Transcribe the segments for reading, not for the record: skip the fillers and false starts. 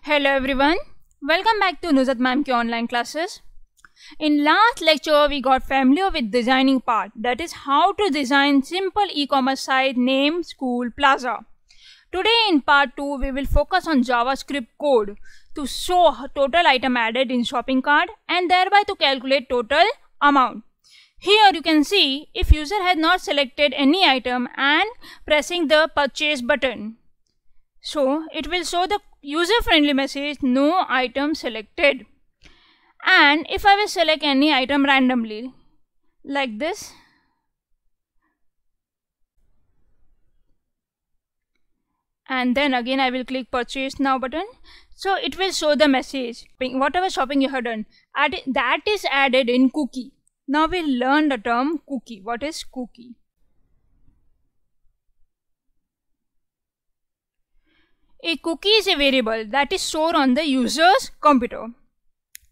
Hello everyone, welcome back to Nuzhat Ma'am Ki online classes. In last lecture we got familiar with designing part, that is how to design simple e-commerce site name School Plaza. Today in part 2 we will focus on JavaScript code to show total item added in shopping cart and thereby to calculate total amount. Here you can see if user has not selected any item and pressing the purchase button. So it will show the user-friendly message no item selected. And if I will select any item randomly like this, and then again I will click purchase now button, so it will show the message whatever shopping you have done that is added in cookie. Now we'll learn the term cookie. What is cookie? A cookie is a variable that is stored on the user's computer.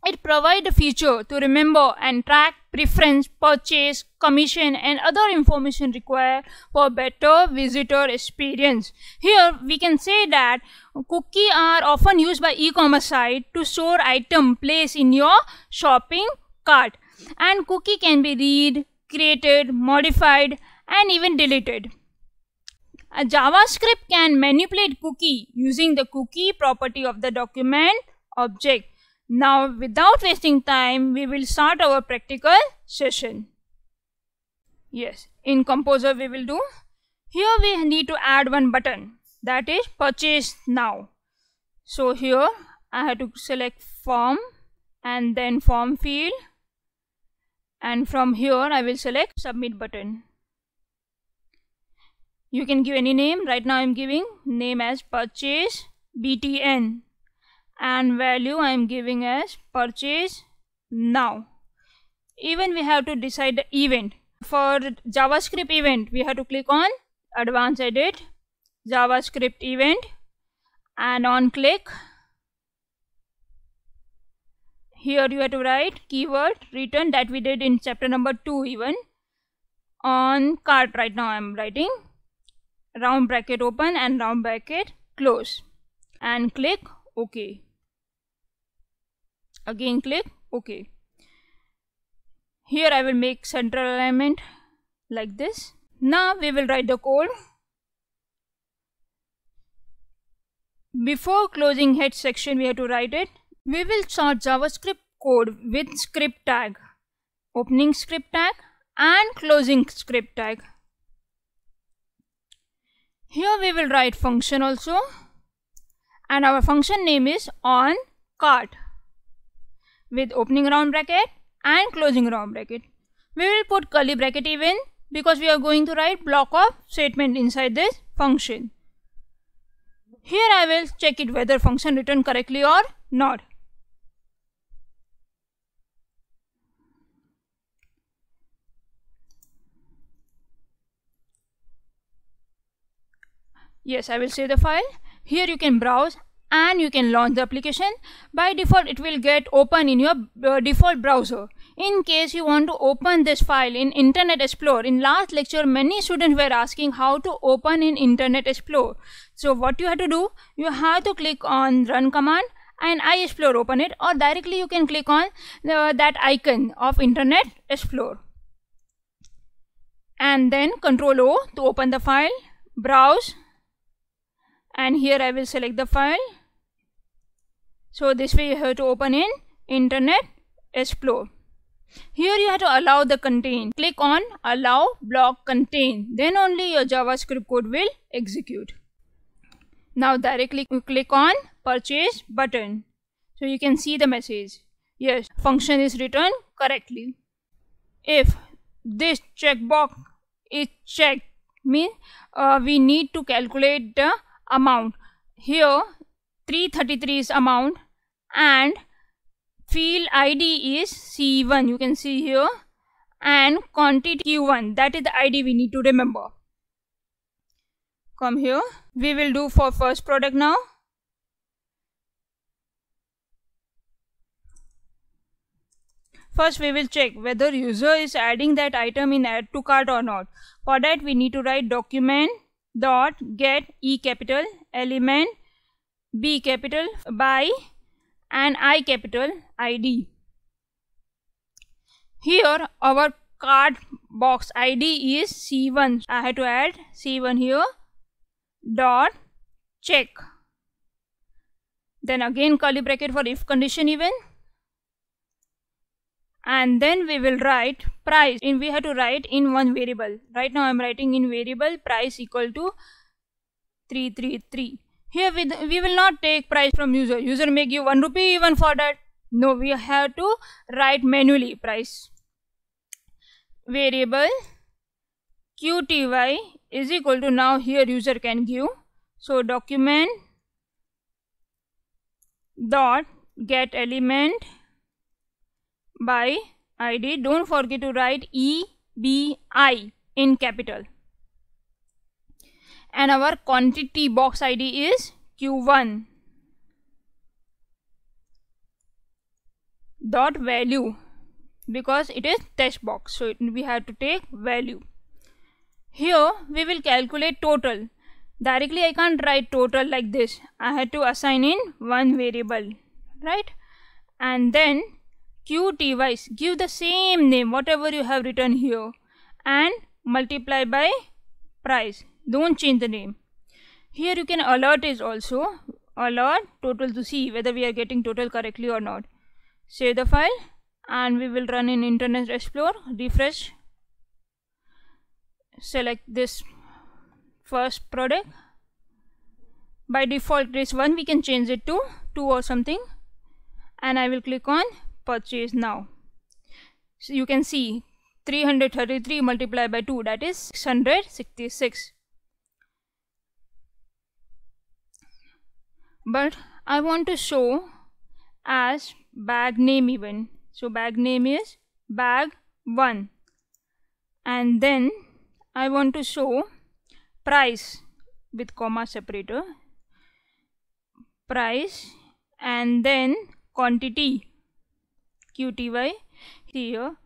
It provides a feature to remember and track preference, purchase, commission and other information required for better visitor experience. Here we can say that cookies are often used by e-commerce site to store item placed in your shopping cart, and cookie can be read, created, modified and even deleted. A JavaScript can manipulate cookie using the cookie property of the document object. Now without wasting time, we will start our practical session. Yes, in Composer we will do. Here we need to add one button, that is purchase now. So here I have to select form and then form field, and from here I will select submit button. You can give any name. Right now I am giving name as purchase BTN and value I am giving as purchase now. Even we have to decide the event. For JavaScript event we have to click on advanced edit, JavaScript event, and on click. Here you have to write keyword return that we did in chapter number 2 even. On cart right now I am writing round bracket open and round bracket close and click OK. Again click OK. Here I will make central alignment like this. Now we will write the code. Before closing head section we have to write it. We will start JavaScript code with script tag, opening script tag and closing script tag. Here we will write function also, and our function name is on cart with opening round bracket and closing round bracket. We will put curly bracket even because we are going to write block of statement inside this function. Here I will check it whether function written correctly or not. Yes, I will save the file. Here you can browse and you can launch the application. By default it will get open in your default browser. In case you want to open this file in Internet Explorer, in last lecture many students were asking how to open in Internet Explorer. So what you have to do, you have to click on run command and iExplorer open it, or directly you can click on that icon of Internet Explorer and then Ctrl O to open the file, browse. And here I will select the file. So this way you have to open in Internet Explorer. Here you have to allow the contain. Click on allow block contain. Then only your JavaScript code will execute. Now directly click on purchase button. So you can see the message. Yes, function is written correctly. If this checkbox is checked, means we need to calculate the amount. Here 333 is amount and field ID is C1, you can see here, and quantity Q1, that is the ID we need to remember. Come here, we will do for first product now. First we will check whether user is adding that item in add to cart or not. For that we need to write document dot get e capital element B capital by and I capital ID. Here our card box ID is C1. I had to add C1 here. Dot check. Then again curly bracket for if condition even. And then we will write price. We have to write in one variable. Right now I am writing in variable price equal to 333. Here we will not take price from user. User may give 1 rupee even for that. No, we have to write manually price. Variable QTY is equal to, now here user can give. So document dot get element by ID. Don't forget to write EBI in capital. And our quantity box ID is Q1 dot value, because it is test box, so we have to take value. Here we will calculate total. Directly I can't write total like this. I had to assign in one variable, right? And then QTY, give the same name whatever you have written here and multiply by price. Don't change the name. Here you can alert is also alert total to see whether we are getting total correctly or not. Save the file and we will run in Internet Explorer. Refresh. Select this first product. By default this one, we can change it to 2 or something, and I will click on purchase now. So you can see 333 multiplied by 2, that is 666. But I want to show as bag name even. So bag name is bag 1, and then I want to show price with comma separator, price, and then quantity QTY. Here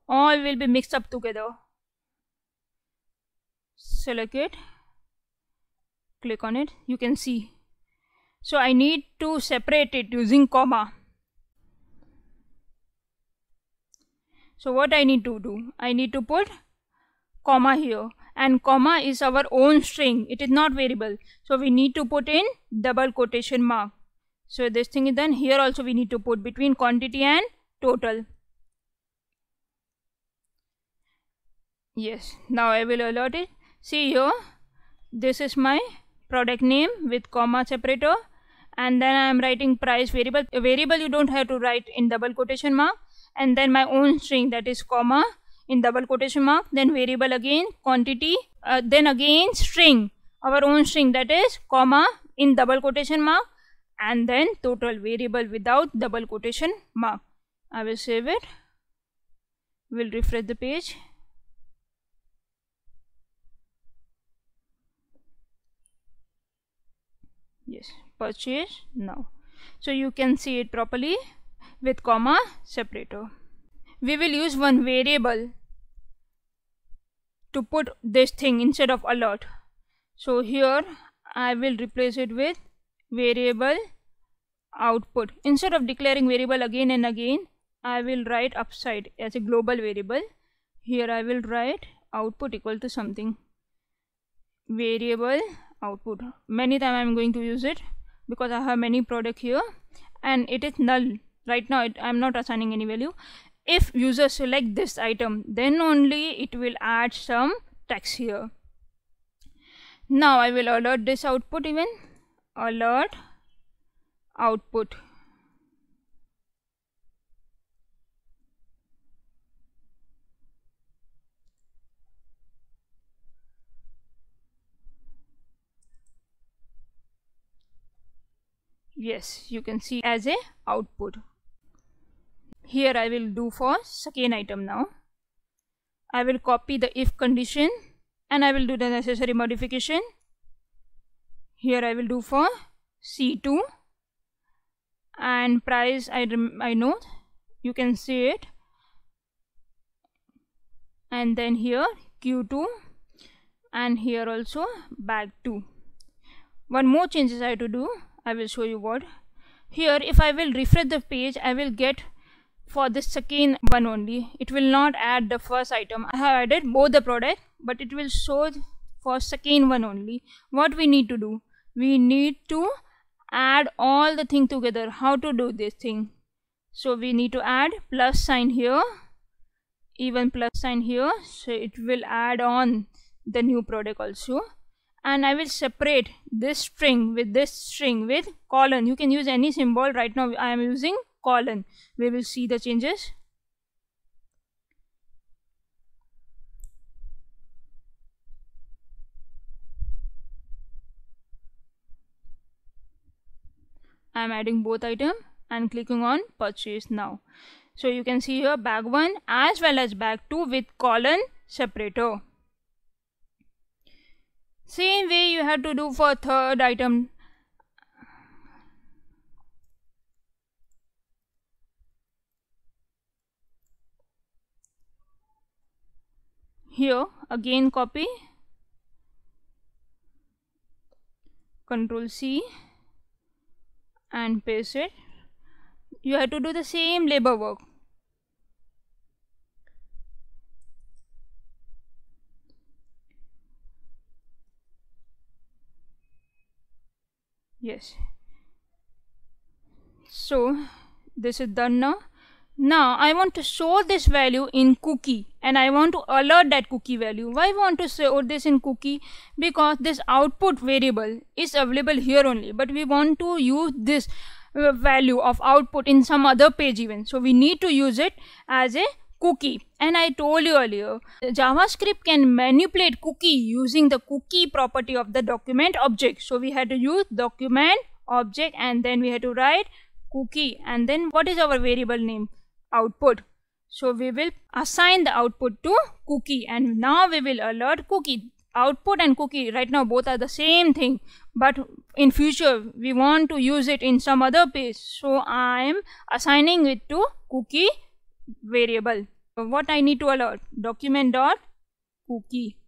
all will be mixed up together. Select it, click on it, you can see. So I need to separate it using comma. So what I need to do, I need to put comma here, and comma is our own string, it is not variable, so we need to put in double quotation mark. So this thing is done. Here also we need to put between quantity and total. Yes, now I will alert it. See here, this is my product name with comma separator, and then I am writing price variable. A variable you don't have to write in double quotation mark, and then my own string, that is comma in double quotation mark, then variable again, quantity, then again string, our own string, that is comma in double quotation mark, and then total, variable without double quotation mark. I will save it. We'll refresh the page. Yes, purchase now. So you can see it properly with comma separator. We will use one variable to put this thing instead of alert. So here I will replace it with variable output. Instead of declaring variable again and again, I will write upside as a global variable. Here I will write output equal to something, variable output. Many times I am going to use it because I have many product here and it is null. Right now I am not assigning any value. If user select this item, then only it will add some text here. Now I will alert this output even, alert output. Yes, you can see as a output. Here I will do for second item now. I will copy the if condition and I will do the necessary modification. Here I will do for C2 and price I know, you can see it, and then here Q2 and here also bag 2. One more changes I have to do. I will show you what. Here if I will refresh the page, I will get for the second one only. It will not add the first item. I have added both the product, but it will show for second one only. What we need to do? We need to add all the thing together. How to do this thing? So we need to add plus sign here, even plus sign here, so it will add on the new product also. And I will separate this string with colon. You can use any symbol. Right now I am using colon. We will see the changes. I am adding both items and clicking on purchase now. So you can see here bag 1 as well as bag 2 with colon separator. Same way you have to do for third item. Here again copy, Ctrl C and paste it. You have to do the same labor work. Yes. So this is done now. Now I want to show this value in cookie and I want to alert that cookie value. Why I want to show this in cookie? Because this output variable is available here only, but we want to use this value of output in some other page event. So we need to use it as a cookie. And I told you earlier, JavaScript can manipulate cookie using the cookie property of the document object. So we had to use document object and then we had to write cookie, and then what is our variable name? Output. So we will assign the output to cookie and now we will alert cookie. Output and cookie right now both are the same thing, but in future we want to use it in some other page, so I am assigning it to cookie variable. So what I need to alert? Document dot cookie.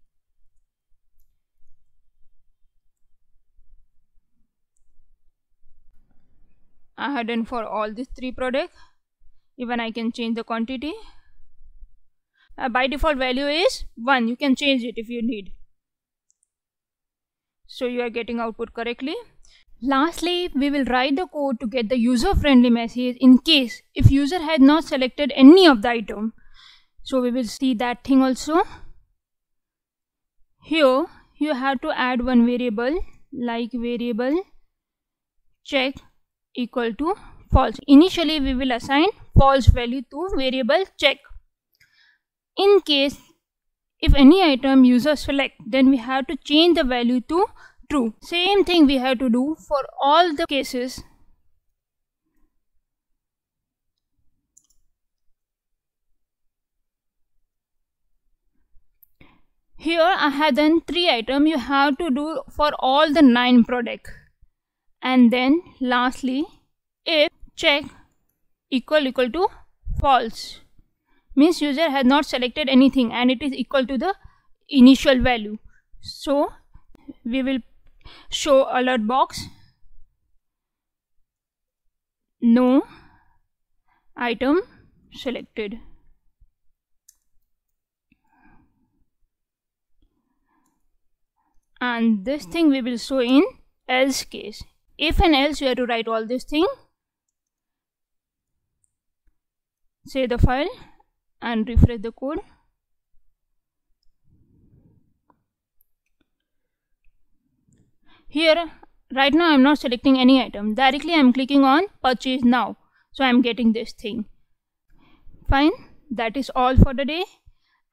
I had done for all these three products. Even I can change the quantity. By default value is 1. You can change it if you need. So you are getting output correctly. Lastly, we will write the code to get the user-friendly message in case if user had not selected any of the item. So we will see that thing also. Here you have to add one variable like variable check equal to false. Initially we will assign false value to variable check. In case if any item user select, then we have to change the value to true. Same thing we have to do for all the cases. Here I have done 3 items. You have to do for all the 9 products. And then lastly, if check equal to false, means user has not selected anything and it is equal to the initial value. So we will show alert box, no item selected. And this thing we will show in else case. If and else you have to write all this thing. Save the file and refresh the code. Here right now I am not selecting any item. Directly I am clicking on purchase now. So I am getting this thing. Fine. That is all for the day.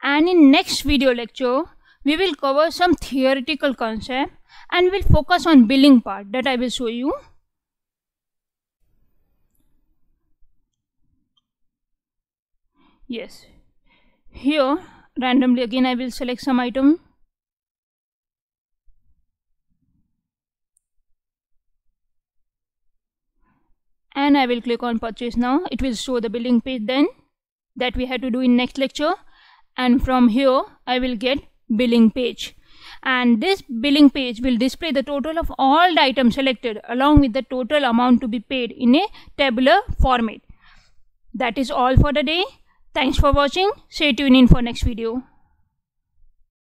And in next video lecture we will cover some theoretical concept and we'll focus on billing part that I will show you. Yes. Here randomly again I will select some item. And I will click on purchase now. It will show the billing page then that we had to do in next lecture. And from here I will get billing page. and this billing page will display the total of all the items selected along with the total amount to be paid in a tabular format. That is all for the day. Thanks for watching. Stay tuned in for next video.